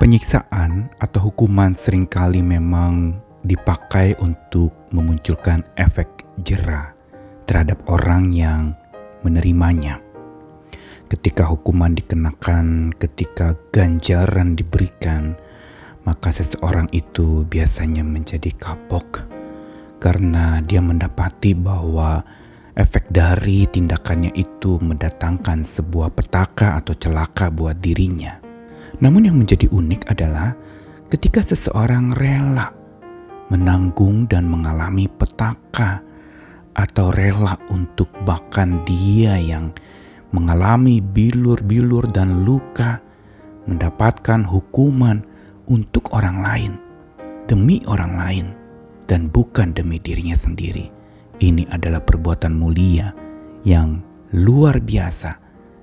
Penyiksaan atau hukuman seringkali memang dipakai untuk memunculkan efek jera terhadap orang yang menerimanya. Ketika hukuman dikenakan, ketika ganjaran diberikan, maka seseorang itu biasanya menjadi kapok karena dia mendapati bahwa efek dari tindakannya itu mendatangkan sebuah petaka atau celaka buat dirinya. Namun yang menjadi unik adalah ketika seseorang rela menanggung dan mengalami petaka atau rela untuk bahkan dia yang mengalami bilur-bilur dan luka mendapatkan hukuman untuk orang lain, demi orang lain dan bukan demi dirinya sendiri. Ini adalah perbuatan mulia yang luar biasa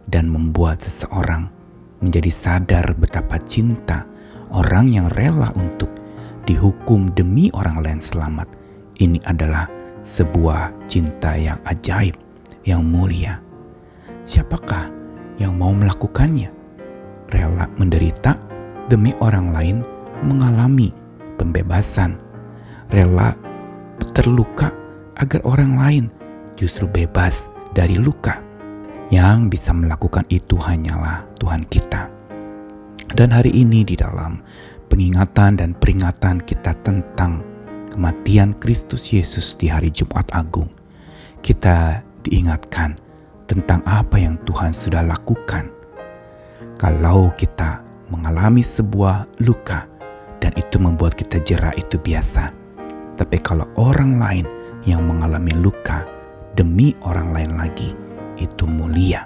dan membuat seseorang menjadi sadar betapa cinta orang yang rela untuk dihukum demi orang lain selamat. Ini adalah sebuah cinta yang ajaib, yang mulia. Siapakah yang mau melakukannya? Rela menderita demi orang lain mengalami pembebasan. Rela terluka agar orang lain justru bebas dari luka. Yang bisa melakukan itu hanyalah Tuhan kita. Dan hari ini di dalam pengingatan dan peringatan kita tentang kematian Kristus Yesus di hari Jumat Agung, kita diingatkan tentang apa yang Tuhan sudah lakukan. Kalau kita mengalami sebuah luka dan itu membuat kita jera, itu biasa. Tapi kalau orang lain yang mengalami luka demi orang lain lagi, itu mulia.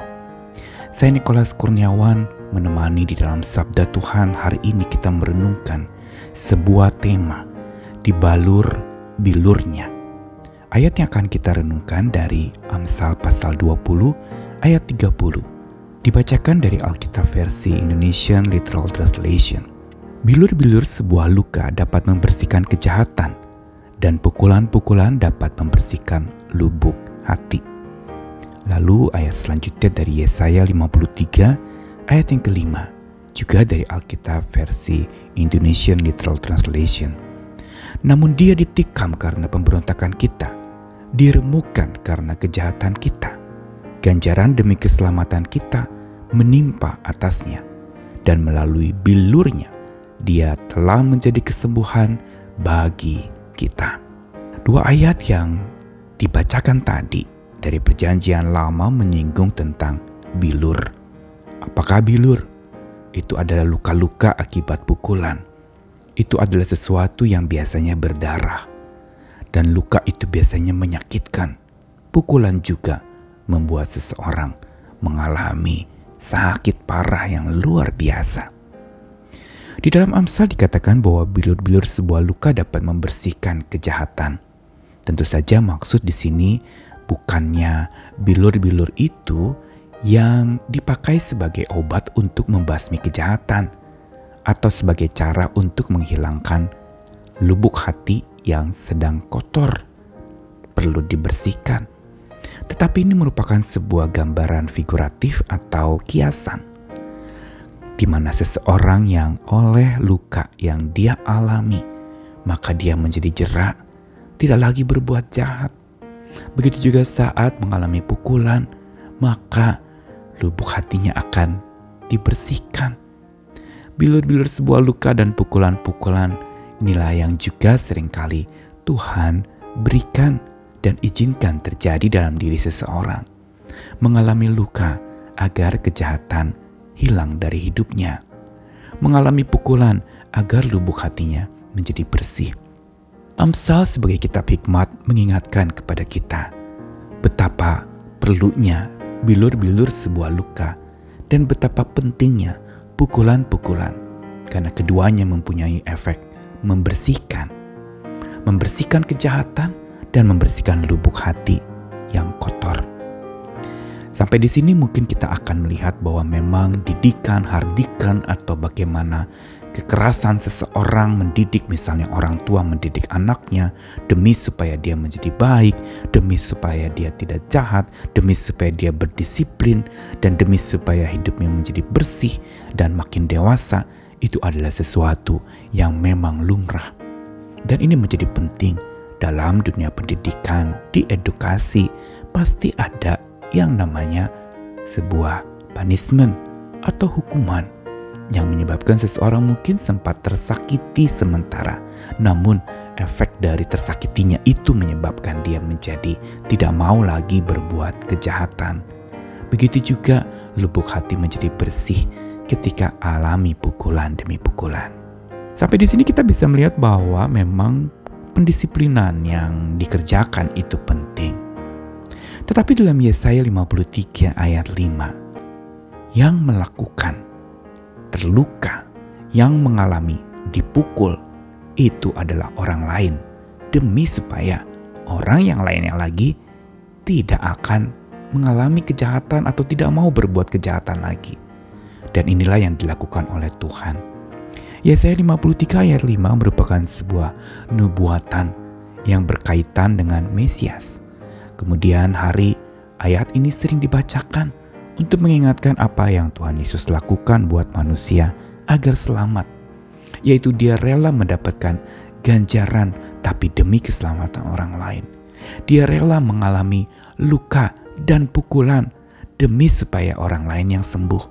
Saya Nikolas Kurniawan menemani di dalam Sabda Tuhan. Hari ini kita merenungkan sebuah tema, dibalur bilurnya. Ayat yang akan kita renungkan dari Amsal pasal 20 ayat 30. Dibacakan dari Alkitab versi Indonesian Literal Translation. Bilur-bilur sebuah luka dapat membersihkan kejahatan, dan pukulan-pukulan dapat membersihkan lubuk hati. Lalu ayat selanjutnya dari Yesaya 53 ayat yang kelima, juga dari Alkitab versi Indonesian Literal Translation. Namun dia ditikam karena pemberontakan kita, diremukkan karena kejahatan kita. Ganjaran demi keselamatan kita menimpa atasnya, dan melalui bilurnya dia telah menjadi kesembuhan bagi kita. Dua ayat yang dibacakan tadi dari Perjanjian Lama menyinggung tentang bilur. Apakah bilur? Itu adalah luka-luka akibat pukulan. Itu adalah sesuatu yang biasanya berdarah. Dan luka itu biasanya menyakitkan. Pukulan juga membuat seseorang mengalami sakit parah yang luar biasa. Di dalam Amsal dikatakan bahwa bilur-bilur sebuah luka dapat membersihkan kejahatan. Tentu saja maksud di sini bukannya bilur-bilur itu yang dipakai sebagai obat untuk membasmi kejahatan atau sebagai cara untuk menghilangkan lubuk hati yang sedang kotor, perlu dibersihkan. Tetapi ini merupakan sebuah gambaran figuratif atau kiasan, di mana seseorang yang oleh luka yang dia alami, maka dia menjadi jera, tidak lagi berbuat jahat. Begitu juga saat mengalami pukulan, maka lubuk hatinya akan dibersihkan. Bilur-bilur sebuah luka dan pukulan-pukulan inilah yang juga seringkali Tuhan berikan dan izinkan terjadi dalam diri seseorang. Mengalami luka agar kejahatan hilang dari hidupnya. Mengalami pukulan agar lubuk hatinya menjadi bersih. Amsal sebagai kitab hikmat mengingatkan kepada kita betapa perlunya bilur-bilur sebuah luka dan betapa pentingnya pukulan-pukulan, karena keduanya mempunyai efek membersihkan kejahatan dan membersihkan lubuk hati yang kotor. Sampai di sini mungkin kita akan melihat bahwa memang didikan, hardikan, atau bagaimana kekerasan seseorang mendidik, misalnya orang tua mendidik anaknya demi supaya dia menjadi baik, demi supaya dia tidak jahat, demi supaya dia berdisiplin, dan demi supaya hidupnya menjadi bersih dan makin dewasa. itu adalah sesuatu yang memang lumrah. Dan ini menjadi penting dalam dunia pendidikan, di edukasi, pasti ada yang namanya sebuah punishment atau hukuman yang menyebabkan seseorang mungkin sempat tersakiti sementara, namun efek dari tersakitinya itu menyebabkan dia menjadi tidak mau lagi berbuat kejahatan. Begitu juga lubuk hati menjadi bersih ketika alami pukulan demi pukulan. Sampai di sini kita bisa melihat bahwa memang pendisiplinan yang dikerjakan itu penting. Tetapi dalam Yesaya 53 ayat 5, yang melakukan terluka, yang mengalami dipukul, itu adalah orang lain, demi supaya orang yang lainnya lagi tidak akan mengalami kejahatan atau tidak mau berbuat kejahatan lagi. Dan inilah yang dilakukan oleh Tuhan. Yesaya 53 ayat 5 merupakan sebuah nubuatan yang berkaitan dengan Mesias. Kemudian ayat ini sering dibacakan untuk mengingatkan apa yang Tuhan Yesus lakukan buat manusia agar selamat, yaitu Dia rela mendapatkan ganjaran tapi demi keselamatan orang lain. Dia rela mengalami luka dan pukulan demi supaya orang lain yang sembuh.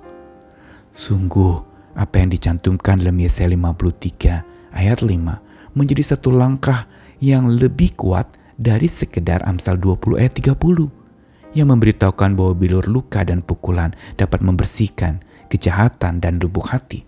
Sungguh apa yang dicantumkan dalam Yesaya 53 ayat 5 menjadi satu langkah yang lebih kuat dari sekedar Amsal 20 ayat 30 yang memberitahukan bahwa bilur luka dan pukulan dapat membersihkan kejahatan dan lubuk hati.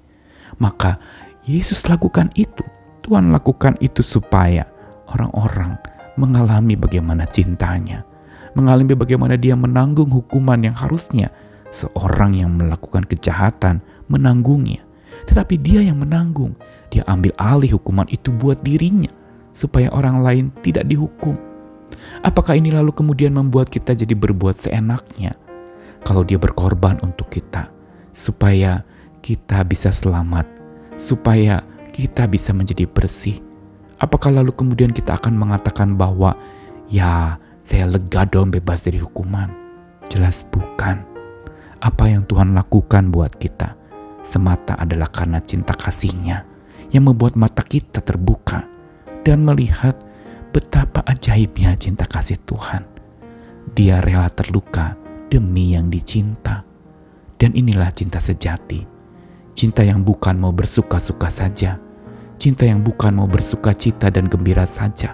Maka Yesus lakukan itu. Tuhan lakukan itu supaya orang-orang mengalami bagaimana cintanya, mengalami bagaimana Dia menanggung hukuman yang harusnya seorang yang melakukan kejahatan menanggungnya. Tetapi Dia yang menanggung. Dia ambil alih hukuman itu buat dirinya supaya orang lain tidak dihukum. Apakah ini lalu kemudian membuat kita jadi berbuat seenaknya? Kalau Dia berkorban untuk kita, supaya kita bisa selamat, supaya kita bisa menjadi bersih. Apakah lalu kemudian kita akan mengatakan bahwa, ya saya lega dong bebas dari hukuman? Jelas bukan. Apa yang Tuhan lakukan buat kita semata adalah karena cinta kasih-Nya yang membuat mata kita terbuka dan melihat betapa ajaibnya cinta kasih Tuhan. Dia rela terluka demi yang dicinta. Dan inilah cinta sejati. Cinta yang bukan mau bersuka-suka saja. Cinta yang bukan mau bersuka cita dan gembira saja.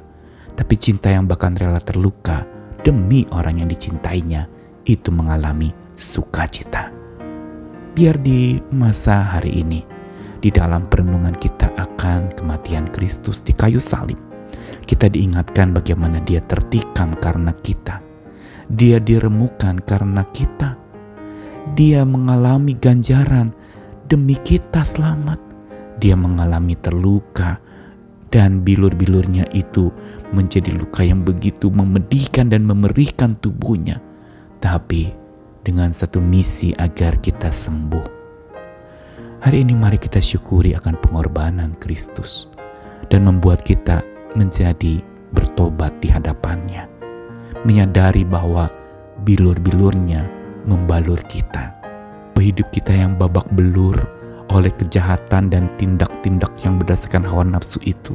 Tapi cinta yang bahkan rela terluka demi orang yang dicintainya itu mengalami sukacita. Biar di masa hari ini, di dalam perenungan kita akan kematian Kristus di kayu salib, kita diingatkan bagaimana Dia tertikam karena kita. Dia diremukan karena kita. Dia mengalami ganjaran demi kita selamat. Dia mengalami terluka dan bilur-bilurnya itu menjadi luka yang begitu memedihkan dan memerihkan tubuhnya. Tapi dengan satu misi agar kita sembuh. Hari ini mari kita syukuri akan pengorbanan Kristus dan membuat kita menjadi bertobat di hadapan-Nya, menyadari bahwa bilur-bilurnya membalur kita, hidup kita yang babak belur oleh kejahatan dan tindak-tindak yang berdasarkan hawa nafsu itu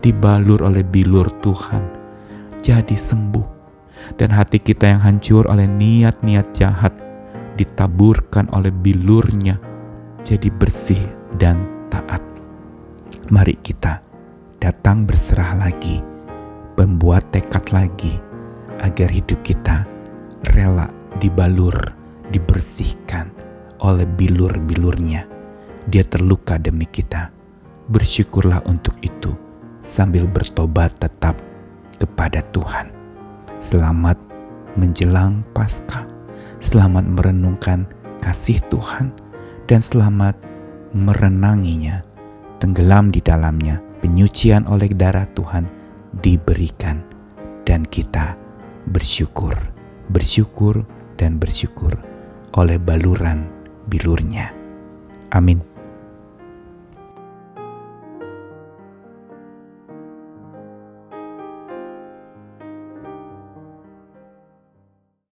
dibalur oleh bilur Tuhan, jadi sembuh. Dan hati kita yang hancur oleh niat-niat jahat ditaburkan oleh bilur-Nya, jadi bersih dan taat. Mari kita datang berserah lagi, membuat tekad lagi, agar hidup kita rela dibalur, dibersihkan oleh bilur-bilur-Nya. Dia terluka demi kita. Bersyukurlah untuk itu, sambil bertobat tetap kepada Tuhan. Selamat menjelang Paskah, selamat merenungkan kasih Tuhan, dan selamat merenanginya, tenggelam di dalamnya. Penyucian oleh darah Tuhan diberikan, dan kita bersyukur dan bersyukur oleh baluran bilur-Nya. Amin.